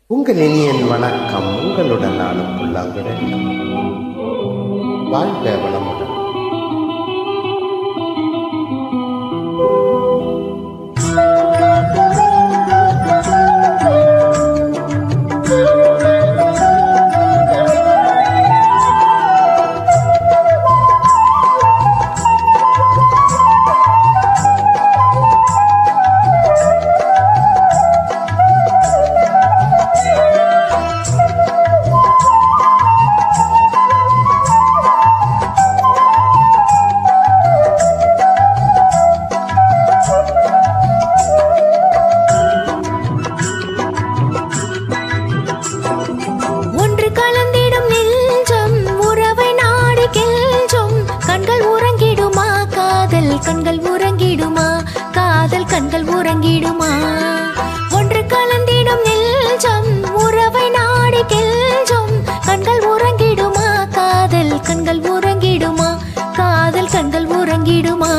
உங்கள் இனியன் வணக்கம். உங்களுடன் நானும் புல்லாங்குழல். வாழ்க வளமுடன். கண்கள் உறங்கிடுமா, காதல் கண்கள் உறங்கிடுமா? ஒன்று கலந்திடும் நெஞ்சம் உறவை நாடி கெஞ்சும். கண்கள் உறங்கிடுமா, காதல் கண்கள் உறங்கிடுமா, காதல் கண்கள் உறங்கிடுமா?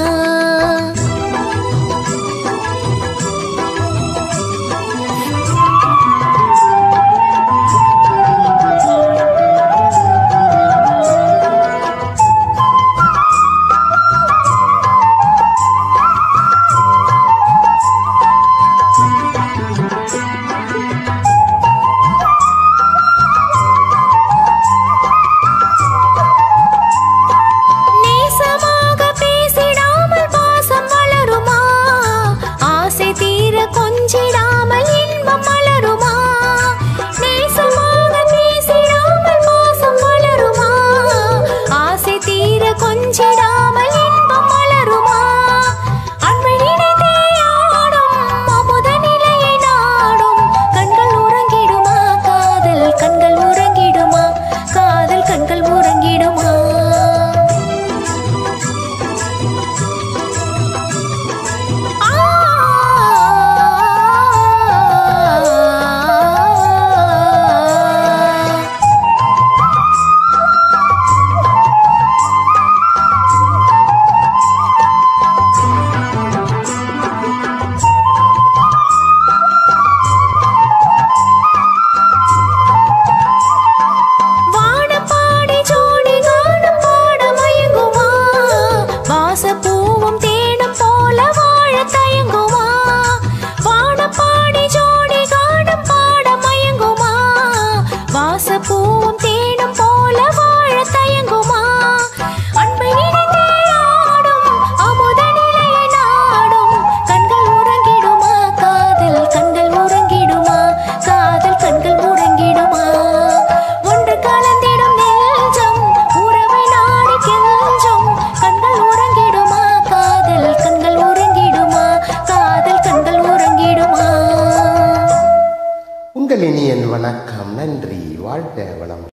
பூவும் தேனும் போல வாழ தயங்குமா? அன்பை நினைத்தே ஆடும் அமுத நிலையை நாடும். கண்கள் உறங்கிடுமா, காதல் கண்கள் உறங்கிடுமா, காதல் கண்கள் உறங்கிடுமா? ஒன்று கலந்திடும் நெஞ்சம் உறவை நாடி கெஞ்சும். கண்கள் உறங்கிடுமா, காதல் கண்கள் உறங்கிடுமா, காதல் கண்கள் உறங்கிடுமா? உங்கள் இனியன் வணக்கம். நன்றி. வாழ்க வளம்.